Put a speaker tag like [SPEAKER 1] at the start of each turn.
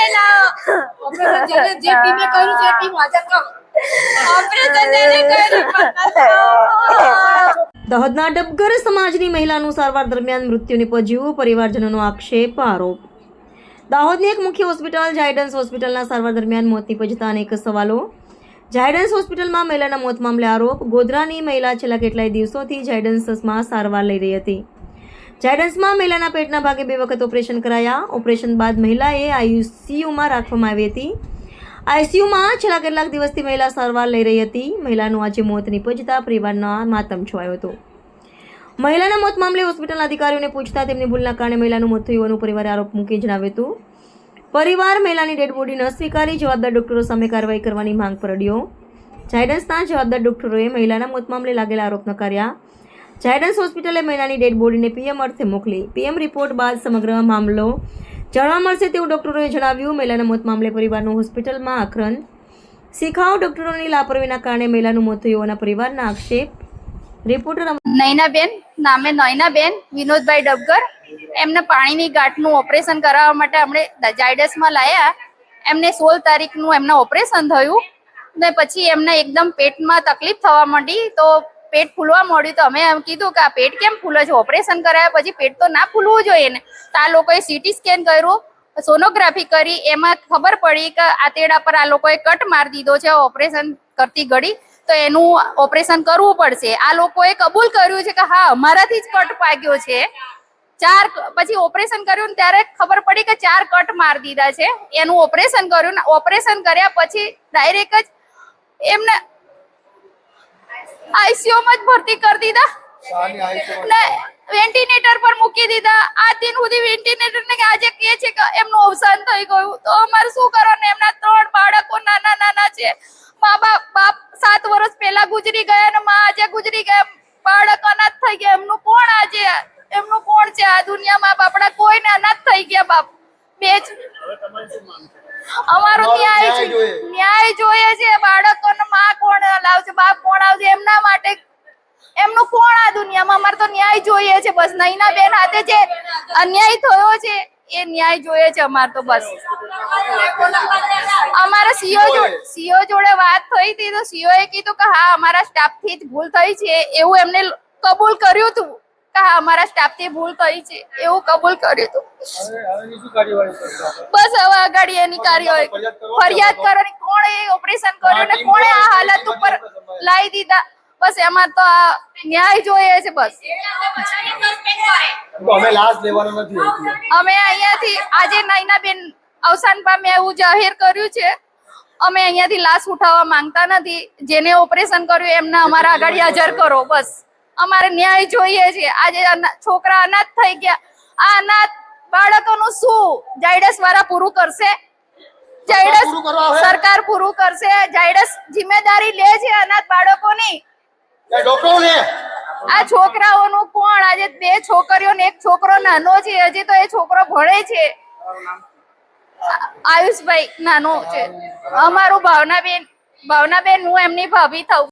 [SPEAKER 1] એને લાવો ઓપરેશન જેને જે ટીમે કર્યું છે ટીમ હાજર કરો ઓપરેશન જેને કર્યું
[SPEAKER 2] દાહોદના ડબગર સમાજની મહિલાનું સારવાર દરમિયાન મૃત્યુ નિપજ્યું, પરિવારજનોનો આક્ષેપ આરોપ. દાહોદની એક મુખ્ય હોસ્પિટલ ઝાયડન્સ હોસ્પિટલના સારવાર દરમિયાન મોત નિપજતા અનેક સવાલો. ઝાયડન્સ હોસ્પિટલમાં મહિલાના મોત મામલે આરોપ. ગોધરાની મહિલા છેલ્લા કેટલાય દિવસોથી ઝાયડન્સમાં સારવાર લઈ રહી હતી. ઝાયડન્સમાં મહિલાના પેટના ભાગે 2 વખત ઓપરેશન કરાયા. ઓપરેશન બાદ મહિલાએ આઈસીયુમાં રાખવામાં આવી હતી. આઈસીયુમાં છેલ્લા કેટલાક દિવસથી મહિલા સારવાર લઈ રહી હતી. મહિલાનું આજે મોત નિપજતા પરિવારના માતમ છવાયો હતો. મહિલાના મોત મામલે હોસ્પિટલના અધિકારીઓને પૂછતા તેમની ભૂલના કારણે મહિલાનું મોત થયું હોવાનું પરિવારે આરોપ મૂકી જણાવ્યું હતું. પરિવાર મહિલાની ડેડ બોડી ન સ્વીકારી જવાબદાર ડોક્ટરો સામે કાર્યવાહી કરવાની માંગ પર અડ્યો. ઝાયડન્સના જવાબદાર ડોક્ટરોએ મહિલાના મોત મામલે લાગેલા આરોપ નકાર્યા. ઝાયડન્સ હોસ્પિટલે મહિલાની ડેડ બોડીને પીએમ અર્થે મોકલી. પીએમ રિપોર્ટ બાદ સમગ્ર મામલો જાણવા મળશે તેવું ડોક્ટરોએ જણાવ્યું. મહિલાના મોત મામલે પરિવારનો હોસ્પિટલમાં આક્રંદ. શિખાઉ ડોક્ટરોની લાપરવાહીના કારણે મહિલાનું મોત થયું હોવાના પરિવારના આક્ષેપ. રિપોર્ટર
[SPEAKER 1] નયનાબેન નામે નયનાબેન વિનોદભાઈ ડબગર એમને પાણીની ગાંઠનું ઓપરેશન કરાવવા માટે આપણે ઝાયડસમાં લાયા. એમને 16 તારીખનું એમના ઓપરેશન થયું ને પછી એમને એકદમ પેટમાં તકલીફ થવા માંડી તો પેટ ફૂલવા માંડ્યું તો અમે એમ કીધું કે આ પેટ કેમ ફૂલે છે, ઓપરેશન કરાયા પછી પેટ તો ના ફૂલવું જોઈએ ને. તો આ લોકોએ સીટી સ્કેન કર્યું, સોનોગ્રાફી કરી, એમાં ખબર પડી કે આંતરડા પર આ લોકોએ કટ મારી દીધો છે ઓપરેશન કરતી ઘડી, તો એનું ઓપરેશન કરવું પડશે. આ લોકોએ કબૂલ કર્યું છે કે હા અમારાથી જ કટ પાક્યો છે. 4 પછી ઓપરેશન કર્યું ત્યારે ખબર પડી કે 4 કટ મારી દીધા છે. એનું ઓપરેશન કર્યું ને ઓપરેશન કર્યા પછી ડાયરેક્ટ જ એમને આઈસીયુમાં જ ભરતી કરી દીધા ને વેન્ટિલેટર પર મૂકી દીધા. આ દિન સુધી વેન્ટિલેટર ને આજે કહે છે કે એમનું અવસાન થઈ ગયું. તો અમારે શું કરવાનું? એમના 3 બાળકો નાના નાના છે. બાપ 7 વર્ષ પહેલા ગુજરી ગયા ને માં આજે ગુજરી ગયા. બાળક અનાથ થઈ ગયા. એમનું કોણ છે આ દુનિયામાં? બાપડા કોઈને અનાથ થઈ ગયા. બાપ બે જ અમારો ન્યાય જોઈએ છે. બાળકોને માં કોણ લાવશે, બાપ કોણ આવશે એમના માટે? એમનું કોણ આ દુનિયામાં? અમારે તો ન્યાય જોઈએ છે બસ. નયનાબેન હાથે જે અન્યાય થયો છે એ ન્યાય જોઈએ છે અમારે તો બસ. અમારા સીઓ જોડે વાત થઈ હતી તો સીઓ એ કીધું કે હા અમારા સ્ટાફ થી જ ભૂલ થઈ છે એવું એમને કબૂલ કર્યું હતું કે હા અમારા સ્ટાફ થી ભૂલ થઈ છે એવું કબૂલ કર્યું હતું. બસ હવે આગળ એની કાર્યવાહી ફરિયાદ કરવાની. કોણે ઓપરેશન કર્યું ને કોણે આ હાલત ઉપર લાવી દીધા? બસ એમાં તો આ ન્યાય જોઈએ છે બસ. અમે અહીંયાથી આજે નયનાબેન અવસાન પામ્યા એવું જાહેર કર્યું છે. અમે અહીંયાથી લાશ ઉઠાવવા માંગતા નથી. જેને ઓપરેશન કર્યું એમને અમારા આગળ હાજર કરો બસ. અમારે ન્યાય જોઈએ છે. આજે છોકરા અનાથ થઈ ગયા. આ અનાથ બાળકોનું શું ઝાયડસ વાળા પૂરું કરશે? ઝાયડસ સરકાર પૂરું કરશે? ઝાયડસ જિમ્મેદારી લે છે અનાથ બાળકોની? આ છોકરાઓનું કોણ? આજે 2 છોકરીઓ ને 1 છોકરો નાનો છે. હજી તો એ છોકરો ભણે છે. આયુષભાઈ નાનો છે. અમારું ભાવનાબેન હું એમની ભાભી થાઉં.